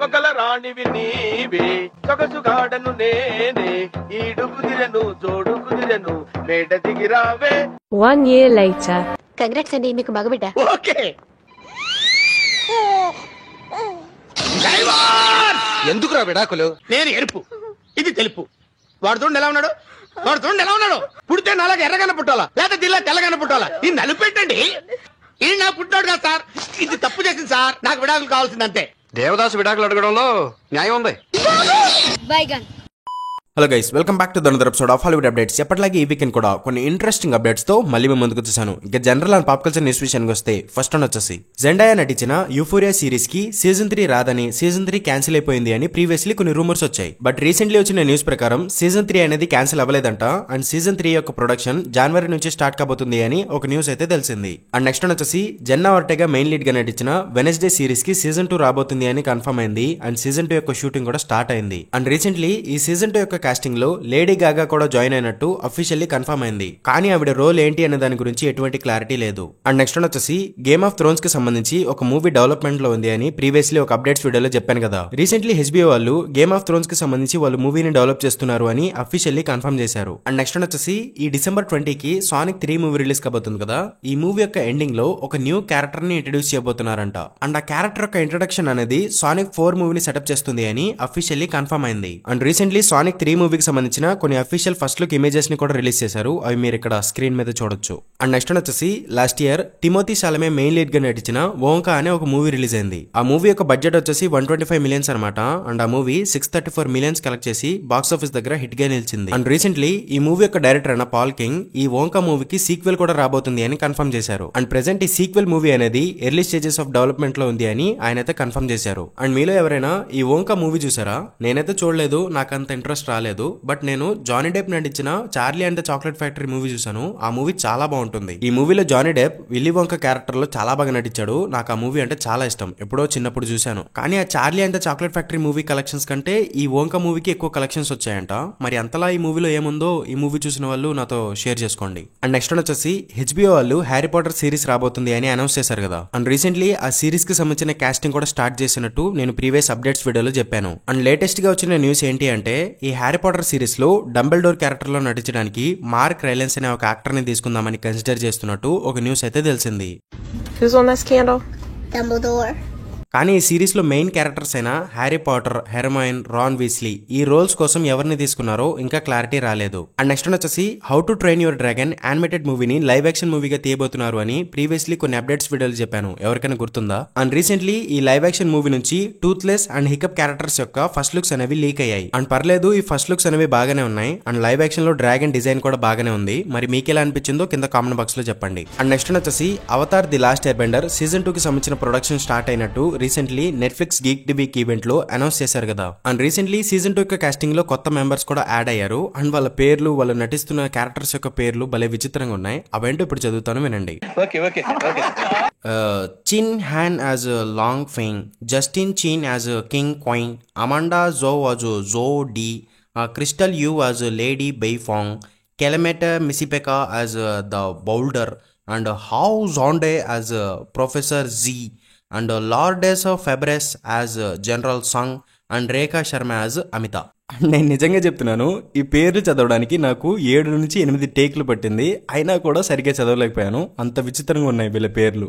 ఒకల రాణివి నీవే సొగసుగాడను నేనే ఈడు కుదిరెను జోడు కుదిరెను మేడ దిగిరావే. 1 year later. కంగ్రాట్స్ అండి, మీకు మగబిడ్డ. ఓకే. ఎందుకురా విడాకులు? నేను ఎరుపు, ఇది తెలుపు. వాడు చూడండి ఎలా ఉన్నాడు, వాడు చూడండి ఎలా ఉన్నాడు. పుడితే నాలాగా ఎర్రగానే పుట్టాలా లేదా దిల్లా తెల్లగానే పుట్టాలా? ఇది నలుపెట్టండి. ఇది నా పుట్టాడు కదా సార్, ఇది తప్పు చేసింది సార్. నాకు విడాకులు కావాల్సింది అంతే. దేవదాసు విడాకులు అడగడంలో న్యాయం ఉంది. Hello guys, welcome back to another episode of Hollywood updates. ఎప్పటిలాగే ఈ వీకెండ్ కూడా కొన్ని ఇంట్రెస్టింగ్ అప్డేట్స్ తో మళ్ళీ మేము ముందుకు వచ్చేసాను. ఇక general and pop culture news విషయానికి వస్తే ఫస్ట్ వన్ వచ్చేసి జెండాయా నటించిన యూఫోరియా సిరీస్ కి సీజన్ 3 రాదని, సీజన్ 3 క్యాన్సిల్ అయిపోయింది అని ప్రీవియస్లీ కొన్ని రూమర్స్ వచ్చాయి. బట్ రీసెంట్లీ వచ్చిన న్యూస్ ప్రకారం సీజన్ 3 అనేది క్యాన్సిల్ అవ్వలేదంట. అండ్ సీజన్ 3 యొక్క ప్రొడక్షన్ జనవరి నుంచి స్టార్ట్ కాబోతుంది అని ఒక న్యూస్ అయితే తెలిసింది. అండ్ నెక్స్ట్ వన్ వచ్చేసి జెన్నా వర్టెగా మెయిన్ లీడ్ గా నటించిన వెనస్డే సిరీస్ కి సీజన్ 2 రాబోతుంది అని కన్ఫర్మ్ అయింది. అండ్ సీజన్ 2 యొక్క షూటింగ్ కూడా స్టార్ట్ అయింది. అండ్ రీసెంట్లీ ఈ సీజన్ 2 యొక్క కాస్టింగ్ లో లేడీ గాగా కూడా జాయిన్ అయినట్టు అఫీషియల్లీ కన్ఫర్మ్ అయింది. కానీ ఆవిడ రోల్ ఏంటి అనే దాని గురించి ఎటువంటి క్లారిటీ లేదు. అండ్ నెక్స్ట్ వన్ వచ్చేసి గేమ్ ఆఫ్ థ్రోన్స్ కి సంబంధించి ఒక మూవీ డెవలప్మెంట్ లో ఉంది అని ప్రీవియస్లీ ఒక అప్డేట్స్ వీడియోలో చెప్పాను కదా. రీసెంట్లీ HBO వాళ్ళు గేమ్ ఆఫ్ థ్రోన్స్ కి సంబంధించి వాళ్ళు మూవీని డెవలప్ చేస్తున్నారు అని అఫీషియల్లీ కన్ఫర్మ్ చేశారు. అండ్ నెక్స్ట్ వన్ వచ్చేసి ఈ December 20 కి సానిక్ 3 మూవీ రిలీజ్ కాబోతుంది కదా. ఈ మూవీ యొక్క ఎండింగ్ లో ఒక న్యూ క్యారెక్టర్ ని ఇంట్రడ్యూస్ చేయబోతున్నారంట. అండ్ ఆ క్యారెక్టర్ యొక్క ఇంట్రొడక్షన్ అనేది సానిక్ 4 మూవీని సెటప్ చేస్తుంది అని అఫీషియల్లీ కన్ఫర్మ్ అయింది. అండ్ రీసెంట్లీ సానిక్ 3 మూవీకి సంబంధించిన కొన్ని అఫీషియల్ ఫస్ట్ లుక్ ఇమేజెస్ ని కూడా రిలీజ్ చేశారు. అవి మీరు ఇక్కడ స్క్రీన్ మీద చూడొచ్చు. అండ్ నెక్స్ట్ వచ్చేసి లాస్ట్ ఇయర్ టిమోథీ షాలమే మెయిన్ లీడ్ గా నటించిన వోంకా అనే ఒక మూవీ రిలీజ్ అయింది. ఆ మూవీ యొక్క బడ్జెట్ వచ్చేసి 125 million అనమాట. అండ్ ఆ మూవీ 634 million కలెక్ట్ చేసి బాక్స్ ఆఫీస్ దగ్గర హిట్ గా నిలిచింది. అండ్ రీసెంట్లీ ఈ మూవీ యొక్క డైరెక్టర్ అయిన పాల్ కింగ్ ఈ వోంకా మూవీకి సీక్వెల్ కూడా రాబోతుంది అని కన్ఫర్మ్ చేశారు. అండ్ ప్రెసెంట్ ఈ సీక్వెల్ మూవీ అనేది ఎర్లీ స్టేజెస్ ఆఫ్ డెవలప్మెంట్ లో ఉంది అని ఆయన అయితే కన్ఫర్మ్ చేశారు. అండ్ మీలో ఎవరైనా ఈ వోంకా మూవీ చూసారా? నేనైతే చూడలేదు, నాకు అంత ఇంట్రెస్ట్ రాలేదు. బట్ నేను జానీ డెప్ నటించిన Charlie and the chocolate factory movie చూసాను. ఆ మూవీ చాలా బాగుంటుంది. ఈ మూవీలో జానీ డెప్ విల్లీ వోంకా క్యారెక్టర్ లో చాలా బాగా నటించాడు. నాకు ఆ మూవీ అంటే చాలా ఇష్టం, ఎప్పుడో చిన్నప్పుడు చూశాను. కానీ ఆ Charlie and the chocolate factory movie collections కంటే ఈ వోంకా మూవీకి ఎక్కువ కలెక్షన్స్ వచ్చాయంట. మరి అంతలా ఈ మూవీలో ఏముందో ఈ మూవీ చూసిన వాళ్ళు నాతో షేర్ చేసుకోండి. అండ్ నెక్స్ట్ వచ్చేసి HBO వాళ్ళు హ్యారీ పాటర్ సిరీస్ రాబోతుంది అని అనౌన్స్ చేశారు కదా. అండ్ రీసెంట్లీ ఆ సిరీస్ కి సంబంధించిన కాస్టింగ్ కూడా స్టార్ట్ చేసినట్టు నేను ప్రీవియస్ అప్డేట్స్ వీడియోలో చెప్పాను. అండ్ లేటెస్ట్ గా వచ్చిన న్యూస్ ఏంటి అంటే ఈ హ్యారీ పాటర్ సిరీస్ లో డంబెల్డోర్ క్యారెక్టర్ లో నటించడానికి మార్క్ రైలెన్స్ అనే ఒక యాక్టర్ ని తీసుకుందామని కన్సిడర్ చేస్తున్నట్టు ఒక న్యూస్ అయితే తెలిసింది. Who's on this candle? Dumbledore. కానీ ఈ సిరీస్ లో మెయిన్ క్యారెక్టర్స్ అయిన హ్యారీ పాటర్, హెర్మైన్, రాన్ వీస్లీ ఈ రోల్స్ కోసం ఎవరిని తీసుకున్నారో ఇంకా క్లారిటీ రాలేదు. అండ్ నెక్స్ట్ వచ్చేసి how to train your dragon animated మూవీని లైవ్ యాక్షన్ మూవీగా తీయబోతున్నారు అని ప్రీవియస్లీ కొన్ని అప్డేట్స్ వీడియోలు చెప్పాను, ఎవరికైనా గుర్తుందా? అండ్ రీసెంట్లీ ఈ లైవ్ యాక్షన్ మూవీ నుంచి టూత్లెస్ అండ్ హికప్ క్యారెక్టర్స్ యొక్క ఫస్ట్ లుక్స్ అనేవి లీక్ అయ్యాయి. అండ్ పర్లేదు, ఈ ఫస్ట్ లుక్స్ అనేవి బాగానే ఉన్నాయి. అండ్ లైవ్ యాక్షన్ లో డ్రాగన్ డిజైన్ కూడా బాగానే ఉంది. మరి మీకు ఎలా అనిపించిందో కింద కామెంట్ బాక్స్ లో చెప్పండి. అండ్ నెక్స్ట్ వచ్చేసి Avatar the last air Bender season 2 కి సంబంధించిన ప్రొడక్షన్ స్టార్ట్ అయినట్టు recently Netflix geek the week event లో అనౌన్స్ చేశారు కదా. అండ్ రీసెంట్లీ సీజన్ 2 యొక్క కాస్టింగ్ లో కొత్త మెంబర్స్ కూడా యాడ్ అయ్యారు. అండ్ వాళ్ళ పేర్లు, వాళ్ళు నటిస్తున్న క్యారెక్టర్స్ యొక్క పేర్లు భలే విచిత్రంగా ఉన్నాయి. అవేంటో ఇప్పుడు చదువుతాను, వినండి. Chin Han as Long Feng, Justin Chin as King Kuei, Amanda Zhou as Joo Dee, Crystal Yoo as Lady Beifong, Kelemete Misipeka as the Boulder, and Hoa Xuande as Professor Zei, and Lourdes Faberes as General Sung, and Rekha Sharma as Amita. నేను నిజంగా చెప్తున్నాను, ఈ పేర్లు చదవడానికి నాకు 7 నుంచి 8 టేక్లు పట్టింది. అయినా కూడా సరిగ్గా చదవలేకపోయాను, అంత విచిత్రంగా ఉన్నాయి వీళ్ళ పేర్లు.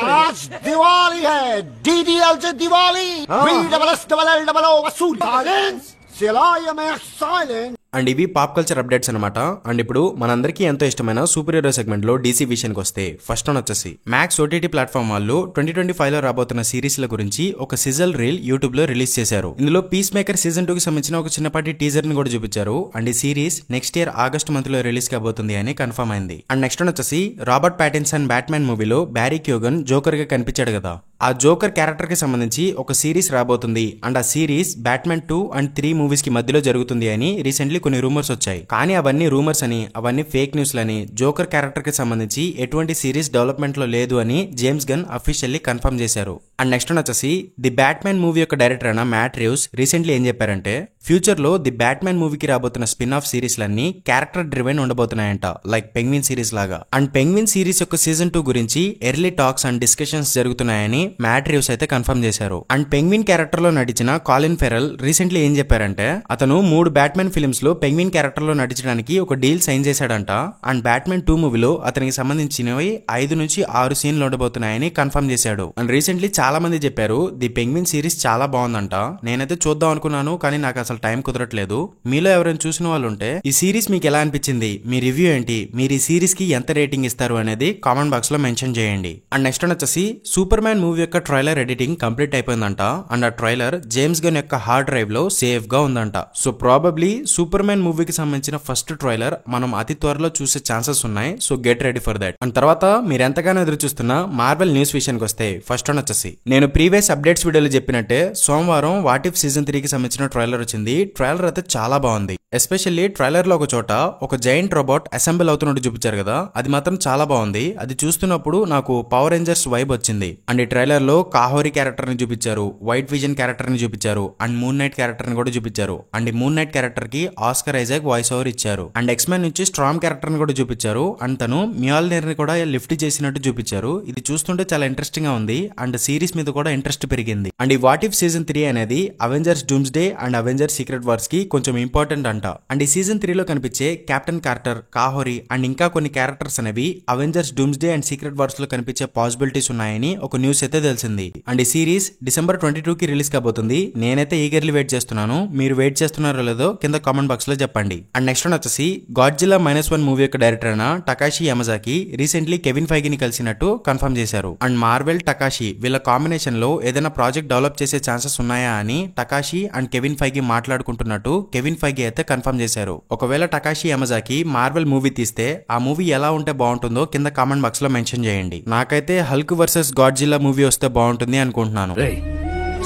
అండ్ ఇవి పాప్ కల్చర్ అప్డేట్స్ అనమాట. అండ్ ఇప్పుడు మనందరికీ ఎంతో ఇష్టమైన సూపర్ హీరో సెగ్మెంట్ లో DC విషయానికి వస్తే ఫస్ట్ వన్ వచ్చేసి మ్యాక్స్ OTT ప్లాట్ఫామ్ వాళ్ళు 2025 లో రాబోతున్న సిరీస్ల గురించి ఒక సిజల్ రీల్ యూట్యూబ్ లో రిలీజ్ చేశారు. ఇందులో పీస్ మేకర్ సీజన్ 2 కి సంబంధించిన ఒక చిన్నపాటి టీజర్ ని కూడా చూపించారు. అండ్ ఈ series next year August month లో రిలీజ్ కాబోతుంది అని కన్ఫర్మ్ అయింది. అండ్ నెక్స్ట్ వన్ వచ్చేసి రాబర్ట్ ప్యాటిన్సన్ బ్యాట్మ్యాన్ మూవీలో బ్యారీ క్యూగన్ జోకర్ గా కనిపించాడు కదా. ఆ జోకర్ క్యారెక్టర్ కి సంబంధించి ఒక సిరీస్ రాబోతుంది. అండ్ ఆ సిరీస్ బ్యాట్మ్యాన్ 2 and 3 మూవీస్ కి మధ్యలో జరుగుతుంది అని రీసెంట్లీ కొన్ని రూమర్స్ వచ్చాయి. కానీ అవన్నీ రూమర్స్ అని, అవన్నీ ఫేక్ న్యూస్ లని, జోకర్ క్యారెక్టర్ కి సంబంధించి ఎటువంటి సిరీస్ డెవలప్మెంట్ లో లేదు అని జేమ్స్ గన్ అఫీషియల్లీ కన్ఫర్మ్ చేశారు. అండ్ నెక్స్ట్ వచ్చేసి ది బ్యాట్మ్యాన్ మూవీ యొక్క డైరెక్టర్ అయిన మ్యాట్ రీవ్స్ రీసెంట్లీ ఏం చెప్పారంటే ఫ్యూచర్ లో ది బ్యాట్మెన్ మూవీకి రాబోతున్న స్పిన్ ఆఫ్ సిరీస్ లన్నీ క్యారెక్టర్ డ్రివెన్ ఉండబోతున్నాయంట, లైక్ పెంగ్విన్ సిరీస్ లాగా. అండ్ పెంగ్విన్ సిరీస్ యొక్క సీజన్ 2 గురించి ఎర్లీ టాక్స్ అండ్ డిస్కషన్స్ జరుగుతున్నాయని మ్యాట్ రివ్స్ అయితే కన్ఫర్మ్ చేశారు. అండ్ పెంగ్విన్ క్యారెక్టర్ లో నటించిన కాలిన్ ఫెరల్ రీసెంట్లీ ఏం చెప్పారంటే అతను 3 బ్యాట్మెన్ ఫిల్మ్స్ లో పెంగ్విన్ క్యారెక్టర్ లో నటించడానికి ఒక డీల్ సైన్ చేశాడంట. అండ్ బ్యాట్మెన్ 2 మూవీలో అతనికి సంబంధించినవి 5 నుంచి 6 సీన్లు ఉండబోతున్నాయని కన్ఫర్మ్ చేశాడు. అండ్ రీసెంట్లీ చాలా మంది చెప్పారు ది పెంగ్విన్ సిరీస్ చాలా బాగుందంట. నేనైతే చూద్దాం అనుకున్నాను, కానీ నాకు అసలు టైం కుదరట్లేదు. మీలో ఎవరైనా చూసిన వాళ్ళు ఉంటే ఈ సిరీస్ మీకు ఎలా అనిపించింది, మీ రివ్యూ ఏంటి, మీరు ఈ సిరీస్ కి ఎంత రేటింగ్ ఇస్తారు అనేది కామెంట్ బాక్స్ లో మెన్షన్ చేయండి. అండ్ నెక్స్ట్ వచ్చేసి సూపర్ మ్యాన్ మూవీ యొక్క ట్రైలర్ ఎడిటింగ్ కంప్లీట్ అయిపోయిందంట. అండ్ ఆ ట్రైలర్ జేమ్స్ గన్ యొక్క హార్డ్ డ్రైవ్ లో సేఫ్ గా ఉందంట. సో ప్రాబబ్లీ సూపర్ మ్యాన్ మూవీకి సంబంధించిన ఫస్ట్ ట్రైలర్ మనం అతి త్వరలో చూసే ఛాన్సెస్ ఉన్నాయి. So get ready for that. And తర్వాత మీరు ఎంతగానో ఎదురు చూస్తున్న మార్వెల్ న్యూస్ విషయానికి వస్తే ఫస్ట్ వన్ వచ్చేసి నేను ప్రీవియస్ అప్డేట్స్ వీడియోలో చెప్పినట్టే సోమవారం వాట్ ఇఫ్ సీజన్ 3 కి సంబంధించిన ట్రైలర్ వచ్చింది. ట్రైలర్ అయితే చాలా బాగుంది. ఎస్పెషల్లీ ట్రైలర్ లో ఒక చోట ఒక జైంట్ రోబోట్ అసెంబుల్ అవుతున్నట్టు చూపించారు కదా, అది మాత్రం చాలా బాగుంది. అది చూస్తున్నప్పుడు నాకు పవర్ రేంజర్స్ వైబ్ వచ్చింది. అండ్ ఈ ట్రైలర్ లో కాహోరి క్యారెక్టర్ ని చూపించారు, వైట్ విజన్ క్యారెక్టర్ ని చూపించారు, అండ్ మూన్ నైట్ క్యారెక్టర్ ని కూడా చూపించారు. అండ్ ఈ మూన్ నైట్ క్యారెక్టర్ కి ఆస్కర్ ఐజాక్ వాయిస్ ఓవర్ ఇచ్చారు. అండ్ ఎక్స్మెన్ నుంచి స్ట్రామ్ క్యారెక్టర్ ని కూడా చూపించారు. అండ్ తను మ్యాల్నీర్ ని కూడా లిఫ్ట్ చేసినట్టు చూపించారు. ఇది చూస్తుంటే చాలా ఇంట్రెస్టింగ్ గా ఉంది. అండ్ సిరీస్ మీద కూడా ఇంట్రెస్ట్ పెరిగింది. అండ్ ఈ వాట్ ఇఫ్ సీజన్ 3 అనేది Avengers doomsday and Avengers secret wars కి కొంచెం ఇంపార్టెంట్ అంట. అండ్ ఈ సీజన్ 3 లో కనిపించే కెప్టెన్ కార్టర్, కాహోరి అండ్ ఇంకా కొన్ని క్యారెక్టర్స్ అనేవి Avengers doomsday and secret wars లో కనిపించే పాసిబిలిటీస్ ఉన్నాయని ఒక న్యూస్ అయితే తెలిసింది. అండ్ ఈ సిరీస్ డిసెంబర్ 22 కి రిలీజ్ కాబోతుంది. నేనైతే ఈగర్లీ వెయిట్ చేస్తున్నాను. మీరు వెయిట్ చేస్తున్నారో లేదో కింద కామెంట్ బాక్స్ లో చెప్పండి. అండ్ నెక్స్ట్ వన్ వచ్చేసి గాడ్జిల్లా -1 మూవీ యొక్క డైరెక్టర్ అయిన టకాషి యమజాకి రీసెంట్లీ కెవిన్ ఫైగిని కలిసినట్టు కన్ఫర్మ్ చేశారు. అండ్ మార్వెల్ టకాషి వీళ్ళ కాంబినేషన్ లో ఏదైనా ప్రాజెక్ట్ డెవలప్ చేసే ఛాన్సెస్ ఉన్నాయా అని టకాషి అండ్ కెవిన్ ఫైగి మాట్లాడుకుంటున్నట్టు కెవిన్ ఫైగి అయితే కన్ఫర్మ్ చేశారు. ఒకవేళ టకాషి యమజాకి మార్వెల్ మూవీ తీస్తే ఆ మూవీ ఎలా ఉంటే బాగుంటుందో కింద కామెంట్ బాక్స్ లో మెన్షన్ చేయండి. నాకైతే హల్క్ వర్సెస్ గాడ్జిల్లా మూవీ వస్తే బాగుంటుంది అనుకుంటున్నాను.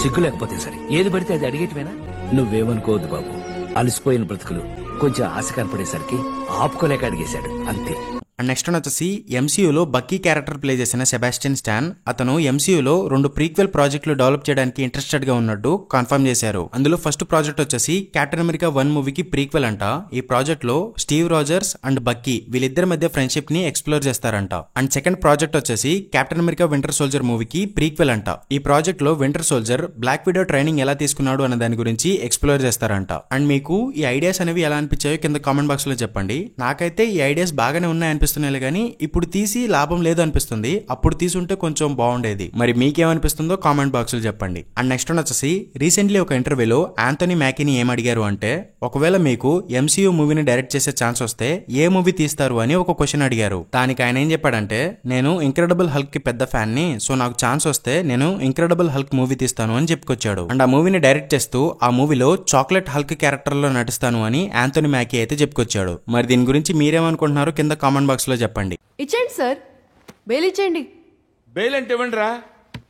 సిగ్గు లేకపోతే సరే ఏది పడితే అది అడిగేటివేనా? నువ్వేమనుకోవద్దు బాబు, అలసిపోయిన బ్రతుకులు కొంచెం ఆశ కనపడేసరికి ఆపుకోలేక అడిగేశాడు అంతే. అండ్ నెక్స్ట్ వచ్చేసి ఎంసీయూలో బక్కీ క్యారెక్టర్ ప్లే చేసిన సెబాస్టియన్ స్టాన్ అతను ఎంసీయూలో 2 ప్రీక్వెల్ ప్రాజెక్టులు డెవలప్ చేయడానికి ఇంట్రెస్టెడ్ గా ఉన్నట్టు కన్ఫర్మ్ చేశారు. అందులో ఫస్ట్ ప్రాజెక్ట్ వచ్చేసి కెప్టెన్ అమెరికా 1 మూవీకి ప్రీక్వెల్ అంట. ఈ ప్రాజెక్ట్ లో స్టీవ్ రాజర్స్ అండ్ బక్కీ వీళ్ళిద్దరి మధ్య ఫ్రెండ్షిప్ ని ఎక్స్ప్లోర్ చేస్తారంట. అండ్ సెకండ్ ప్రాజెక్ట్ వచ్చేసి కెప్టెన్ అమెరికా వింటర్ సోల్జర్ మూవీకి ప్రీక్వెల్ అంట. ఈ ప్రాజెక్ట్ లో Winter Soldier Black Widow training ఎలా తీసుకున్నాడు అన్న దాని గురించి ఎక్స్ప్లోర్ చేస్తారంట. అండ్ మీకు ఈ ఐడియాస్ అనేవి ఎలా అనిపించాయో కింద కామెంట్ బాక్స్ లో చెప్పండి. నాకైతే ఈ ఐడియాస్ బాగానే ఉన్నాయి అనిపిస్తున్నాయి, కానీ ఇప్పుడు తీసి లాభం లేదు అనిపిస్తుంది. అప్పుడు తీసుంటే కొంచెం బాగుండేది. మరి మీకేమనిపిస్తుందో కామెంట్ బాక్స్ లో చెప్పండి. అండ్ నెక్స్ట్ వచ్చేసి రీసెంట్లీ ఒక ఇంటర్వ్యూలో ఆంథోనీ మ్యాకీని ఏం అడిగారు అంటే ఒకవేళ మీకు ఎంసీయూ మూవీని డైరెక్ట్ చేసే ఛాన్స్ వస్తే ఏ మూవీ తీస్తారు అని ఒక క్వశ్చన్ అడిగారు. దానికి ఆయన ఏం చెప్పాడంటే నేను ఇంక్రెడిబుల్ హల్క్ కి పెద్ద ఫ్యాన్ ని, సో నాకు ఛాన్స్ వస్తే నేను ఇంక్రెడిబుల్ హల్క్ మూవీ తీస్తాను అని చెప్పుకొచ్చాడు. అండ్ ఆ మూవీని డైరెక్ట్ చేస్తూ ఆ మూవీలో చాక్లెట్ హల్క్ క్యారెక్టర్ లో నటిస్తాను అని ఆంథోనీ మ్యాకీ అయితే చెప్పుకొచ్చాడు. మరి దీని గురించి మీరేమనుకుంటున్నారో కింద కామెంట్ బాక్స్ లో చెప్పండి. ఇచ్చేయండి సార్, బెయిల్ ఇచ్చేయండి. బెయిల్ అంటే ఇవ్వండి రా,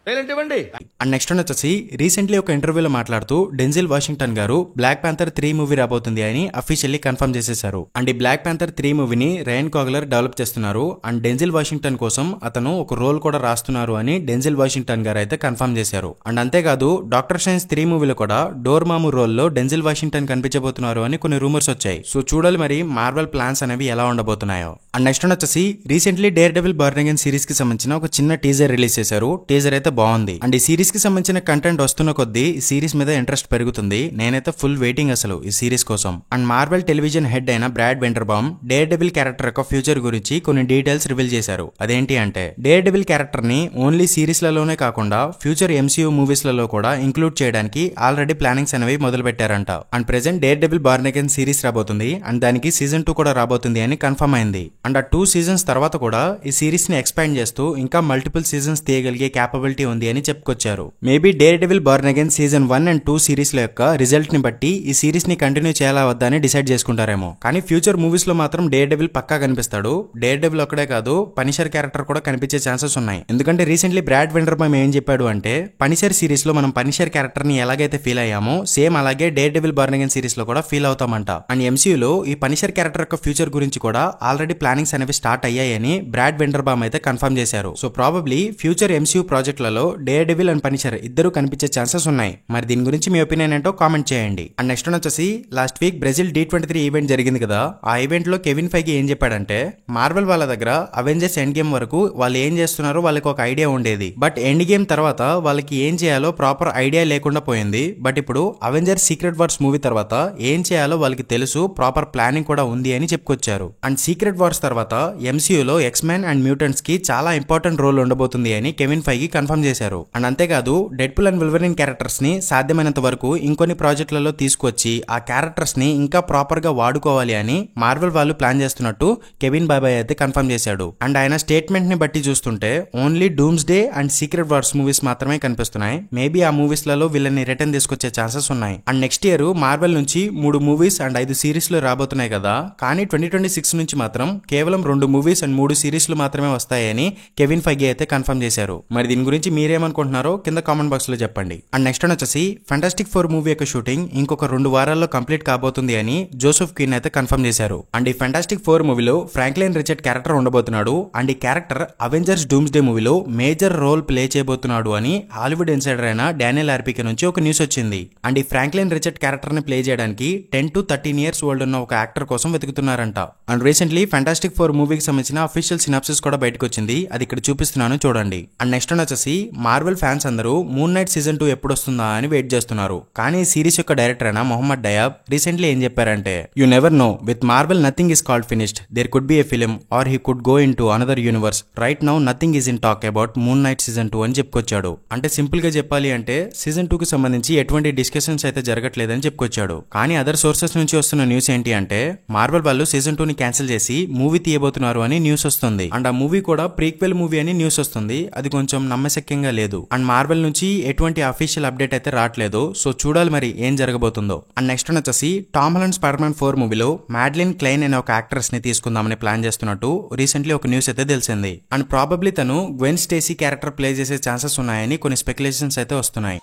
బెయిల్ అంటే ఇవ్వండి. అండ్ నెక్స్ట్ వచ్చేసి రీసెంట్లీ ఒక ఇంటర్వ్యూలో మాట్లాడుతూ డెన్జిల్ వాషింగ్టన్ గారు బ్లాక్ ప్యాంథర్ 3 మూవీ రాబోతుంది అని అఫీషియల్లీ కన్ఫర్మ్ చేసేశారు. అండ్ ఈ బ్లాక్ ప్యాంథర్ 3 మూవీని రైన్ కోగ్లర్ డెవలప్ చేస్తున్నారు. అండ్ డెన్జిల్ వాషింగ్టన్ కోసం అతను ఒక రోల్ కూడా రాస్తున్నారు అని డెన్జిల్ వాషింగ్టన్ గారు అయితే కన్ఫర్మ్ చేశారు. అండ్ అంతేకాదు డాక్టర్ స్ట్రేంజ్ 3 మూవీలో కూడా డోర్మాము రోల్ లో డెన్జిల్ వాషింగ్టన్ కనిపించబోతున్నారు అని కొన్ని రూమర్స్ వచ్చాయి. సో చూడాలి మరి మార్వెల్ ప్లాన్స్ అనేవి ఎలా ఉండబోతున్నాయో. అండ్ నెక్స్ట్ వచ్చేసి recently dare devil born again series కి సంబంధించిన ఒక చిన్న టీజర్ రిలీజ్ చేశారు. టీజర్ అయితే బాగుంది. అండ్ ఈ సిరీస్ కి సంబంధించిన కంటెంట్ వస్తున్న కొద్దీ ఈ సిరీస్ మీద ఇంట్రెస్ట్ పెరుగుతుంది. నేనైతే ఫుల్ వెయిటింగ్ అసలు ఈ సిరీస్ కోసం. అండ్ మార్వెల్ టెలివిజన్ హెడ్ అయిన బ్రాడ్ వెండర్బామ్ డేర్ డెవిల్ క్యారెక్టర్ యొక్క ఫ్యూచర్ గురించి కొన్ని డీటెయిల్స్ రివీల్ చేశారు. అదేంటి అంటే డేర్ డెవిల్ క్యారెక్టర్ ని ఓన్లీ సిరీస్ లలోనే కాకుండా ఫ్యూచర్ ఎంసీయూ మూవీస్ లలో కూడా ఇంక్లూడ్ చేయడానికి ఆల్రెడీ ప్లానింగ్స్ అనేవి మొదలు పెట్టారంట. And present Daredevil born again series రాబోతుంది. అండ్ దానికి సీజన్ 2 కూడా రాబోతుంది అని కన్ఫర్మ్ అయింది. అండ్ ఆ 2 సీజన్స్ తర్వాత కూడా ఈ సిరీస్ ని ఎక్స్పాండ్ చేస్తూ ఇంకా మల్టిపుల్ సీజన్స్ తీయగలిగే క్యాపబిలిటీ ఉంది అని చెప్పుకొచ్చారు. Maybe dare devil born again season 1 and 2 series ల యొక్క రిజల్ట్ ని బట్టి ఈ సిరీస్ ని కంటిన్యూ చేయాలా వద్దా అని డిసైడ్ చేసుకుంటారేమో. కానీ ఫ్యూచర్ మూవీస్ లో మాత్రం డేర్ డెవిల్ పక్కా కనిపిస్తాడు. డేర్ డెవిల్ ఒక్కడే కాదు, పనిషర్ క్యారెక్టర్ కూడా కనిపించే ఛాన్సెస్ ఉన్నాయి. ఎందుకంటే రీసెంట్లీ బ్రాడ్ వెండర్బామ్ ఏం చెప్పాడు అంటే పనిషర్ సిరీస్ లో మనం పనిషర్ క్యారెక్టర్ ని ఎలాగైతే ఫీల్ అయ్యామో సేమ్ అలాగే dare devil born again series లో కూడా ఫీల్ అవుతామంట. అండ్ ఎంసీయూలో ఈ పనిషర్ క్యారెక్టర్ యొక్క ఫ్యూచర్ గురించి కూడా ఆల్రెడీ ప్లానింగ్స్ అనేవి స్టార్ట్ అయ్యాయని బ్రాడ్ వెండర్బామ్ అయితే కన్ఫర్మ్ చేశారు. So probably future MCU project సినిమాలలో డేర్ డెవిల్ అండ్ పనిషర్ ఇద్దరు కనిపించే ఛాన్సెస్ ఉన్నాయి. మరి దీని గురించి మీ ఒపీనియన్ ఏంటో కామెంట్ చేయండి. అండ్ నెక్స్ట్ వచ్చేసి last week Brazil D23 event జరిగింది కదా. ఆ ఈవెంట్ లో కెవిన్ ఫైగి ఏం చెప్పాడంటే మార్వెల్ వాళ్ళ దగ్గర అవెంజర్స్ ఎండ్ గేమ్ వరకు వాళ్ళు ఏం చేస్తున్నారో వాళ్ళకి ఒక ఐడియా ఉండేది. బట్ ఎండ్ గేమ్ తర్వాత వాళ్ళకి ఏం చేయాలో ప్రాపర్ ఐడియా లేకుండా పోయింది. బట్ ఇప్పుడు అవెంజర్స్ సీక్రెట్ వార్స్ మూవీ తర్వాత ఏం చేయాలో వాళ్ళకి తెలుసు, ప్రాపర్ ప్లానింగ్ కూడా ఉంది అని చెప్పుకొచ్చారు. అండ్ సీక్రెట్ వార్స్ తర్వాత MCUలో ఎక్స్మెన్ అండ్ మ్యూటెంట్స్ కి చాలా ఇంపార్టెంట్ రోల్ ఉండబోతుంది అని కెవిన్ ఫైగి కన్ఫర్మ్ చేశారు. అండ్ అంతేకాదు డెడ్పుల్ అండ్ విల్వరిన్ క్యారెక్టర్స్ ని సాధ్యమైనంత వరకు ఇంకొన్ని ప్రాజెక్టులలో తీసుకొచ్చి ఆ క్యారెక్టర్స్ ని ఇంకా ప్రాపర్ గా వాడుకోవాలి అని మార్వెల్ వాళ్ళు ప్లాన్ చేస్తున్నట్టు కెవిన్ బాబాయ్ అయితే కన్ఫర్మ్ చేశాడు. అండ్ ఆయన స్టేట్మెంట్ ని బట్టి చూస్తుంటే only dooms day and secret wars movies మాత్రమే కనిపిస్తున్నాయి. మేబీ ఆ మూవీస్ లలో వీళ్ళని రిటర్న్ తీసుకొచ్చే ఛాన్సెస్ ఉన్నాయి. అండ్ నెక్స్ట్ ఇయర్ మార్వెల్ నుంచి 3 మూవీస్ అండ్ 5 సిరీస్లు రాబోతున్నాయి కదా. కానీ 2026 నుంచి మాత్రం కేవలం 2 మూవీస్ అండ్ 3 సిరీస్లు మాత్రమే వస్తాయని కెవిన్ ఫైగి అయితే కన్ఫర్మ్ చేశారు. మరి దీని గురించి మీరేమనుకుంటున్నారో కింద కామెంట్ బాక్స్ లో చెప్పండి. అండ్ నెక్స్ట్ వచ్చేసి ఫెంటాస్టిక్ 4 మూవీ యొక్క షూటింగ్ ఇంకొక 2 వారాల్లో కంప్లీట్ కాబోతుంది అని జోసెఫ్ క్వీన్ అయితే కన్ఫర్మ్ చేశారు. అండ్ ఈ ఫెంటాస్టిక్ 4 మూవీలో ఫ్రాంక్లిన్ రిచర్డ్ క్యారెక్టర్ ఉండబోతున్నాడు. అండ్ ఈ క్యారెక్టర్ అవెంజర్స్ డూమ్స్ డే మూవీలో మేజర్ రోల్ ప్లే చేయబోతున్నాడు అని హాలీవుడ్ ఇన్సైడర్ అయిన డానియల్ ఆర్పికే నుంచి ఒక న్యూస్ వచ్చింది. అండ్ ఈ ఫ్రాంక్లిన్ రిచర్డ్ క్యారెక్టర్ ని ప్లే చేయడానికి 10 to 13 years ఓల్డ్ ఉన్న ఒక యాక్టర్ కోసం వెతుకుతున్నారంట. అండ్ రీసెంట్లీ ఫెంటాస్టిక్ 4 మూవీకి సంబంధించిన అఫీషియల్ సినాప్సిస్ కూడా బయటకు వచ్చింది. అది ఇక్కడ చూపిస్తున్నాను చూడండి. అండ్ నెక్స్ట్ వచ్చేసి మార్వెల్ ఫ్యాన్స్ అందరూ మూన్ నైట్ సీజన్ 2 ఎప్పుడు వస్తుందా అని వెయిట్ చేస్తున్నారు. కానీ ఈ సిరీస్ యొక్క డైరెక్టర్ అయిన మొహమ్మద్ డయాబ్ రీసెంట్లీ ఏం చెప్పారంటే you never know with Marvel nothing is called finished, there could be a film or he could go into another universe, right now nothing is in talk about Moon Knight season 2 అని చెప్పుకొచ్చాడు. అంటే simple గా చెప్పాలి అంటే season 2 కి సంబంధించి ఎటువంటి discussions అయితే జరగట్లేదని చెప్పుకొచ్చాడు. కానీ అదర్ సోర్సెస్ నుంచి వస్తున్న న్యూస్ ఏంటి అంటే మార్వెల్ వాళ్ళు సీజన్ 2 ని క్యాన్సిల్ చేసి మూవీ తీయబోతున్నారు అని న్యూస్ వస్తుంది. అండ్ ఆ మూవీ కూడా ప్రీక్వెల్ మూవీ అని న్యూస్ వస్తుంది. అది కొంచెం నమ్మశక్యంగా లేదు. అండ్ మార్వెల్ నుంచి ఎటువంటి అఫీషియల్ అప్డేట్ అయితే రావట్లేదు. సో చూడాలి మరి ఏం జరగబోతుందో. అండ్ నెక్స్ట్ వచ్చేసి టామ్ హాలండ్ స్పైడర్-మ్యాన్ 4 మూవీలో మాడ్లిన్ క్లైన్ అనే ఒక యాక్ట్రెస్ ని తీసుకుందామని ప్లాన్ చేస్తున్నట్టు రీసెంట్లీ ఒక న్యూస్ అయితే తెలిసింది. అండ్ ప్రాబబ్లీ తను గ్వెన్ స్టేసీ క్యారెక్టర్ ప్లే చేసే ఛాన్సెస్ ఉన్నాయని కొన్ని స్పెక్యులేషన్స్ అయితే వస్తున్నాయి.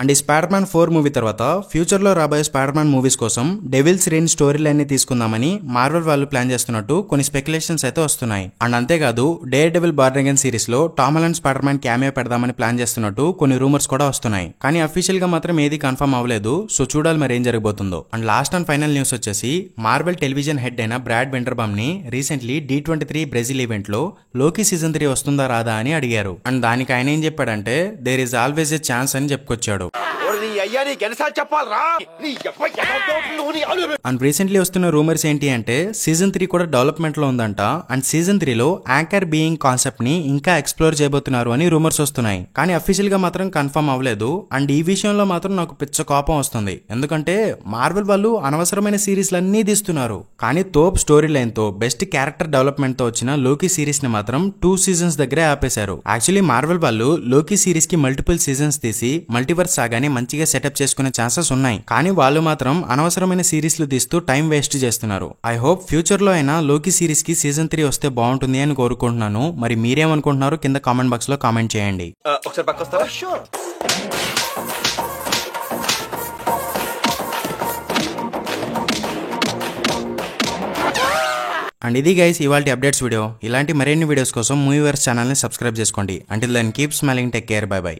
అండ్ ఈ స్పైడర్-మ్యాన్ 4 మూవీ తర్వాత ఫ్యూచర్ లో రాబోయే స్పైడర్-మ్యాన్ మూవీస్ కోసం డెవిల్స్ రెయిన్ స్టోరీ లైన్ ని తీసుకుందామని మార్వెల్ వాళ్ళు ప్లాన్ చేస్తున్నట్టు కొన్ని స్పెక్యులేషన్స్ అయితే వస్తున్నాయి. అండ్ అంతేకాదు dare devil born again series లో టామ్ హాలండ్ స్పైడర్-మ్యాన్ క్యామియో పెడదామని ప్లాన్ చేస్తున్నట్టు కొన్ని రూమర్స్ కూడా వస్తున్నాయి. కానీ అఫీషియల్ గా మాత్రం ఏది కన్ఫర్మ్ అవ్వలేదు. సో చూడాలి మరి ఏం జరగబోతుందో. And last and final news వచ్చేసి మార్వెల్ టెలివిజన్ హెడ్ అయిన బ్రాడ్ వెండర్బామ్ ని రీసెంట్లీ D23 బ్రెజిల్ ఈవెంట్ లో లోకి సీజన్ 3 వస్తుందా రాదా అని అడిగారు. అండ్ దానికి ఆయన ఏం చెప్పాడంటే there is always a chance అని చెప్పుకొచ్చాడు. అండ్ రీసెంట్లీ వస్తున్న రూమర్స్ ఏంటి అంటే సీజన్ 3 కూడా డెవలప్మెంట్ లో ఉందంట. అండ్ సీజన్ 3 లో యాంకర్ బీయింగ్ కాన్సెప్ట్ ని ఇంకా ఎక్స్ప్లోర్ చేయబోతున్నారు అని రూమర్స్ వస్తున్నాయి. కానీ అఫీషియల్ గా మాత్రం కన్ఫర్మ్ అవ్వలేదు. అండ్ ఈ విషయంలో మాత్రం నాకు పిచ్చ కోపం వస్తుంది. ఎందుకంటే మార్వెల్ వాళ్ళు అనవసరమైన సిరీస్లన్నీ తీస్తున్నారు. కానీ తోప్ స్టోరీ లైన్ తో బెస్ట్ క్యారెక్టర్ డెవలప్మెంట్ తో వచ్చిన లోకి సిరీస్ ని మాత్రం 2 seasons దగ్గరే ఆపేశారు. యాక్చువల్లీ మార్వెల్ వాళ్ళు లోకి సిరీస్ కి మల్టిపుల్ సీజన్స్ తీసి మల్టీవర్స్ సాగాని మంచిగా సెటప్ చేసుకునే ఛాన్సెస్ ఉన్నాయి. కానీ వాళ్ళు మాత్రం అనవసరమైన సిరీస్లు తీస్తూ టైం వేస్ట్ చేస్తున్నారు. ఐ హోప్ ఫ్యూచర్ లో అయినా లోకి సిరీస్ కి సీజన్ 3 వస్తే బాగుంటుంది అని కోరుకుంటున్నాను. మరి మీరేమనుకుంటున్నారో కింద కామెంట్ బాక్స్ లో కామెంట్ చేయండి. అండ్ ఇది గైస్ ఇవాల్టి అప్డేట్స్ వీడియో. ఇలాంటి మరిన్ని వీడియోస్ కోసం మూవీవర్స్ ఛానల్ ని సబ్స్క్రైబ్ చేసుకోండి. Until then keep smiling, take care, bye by.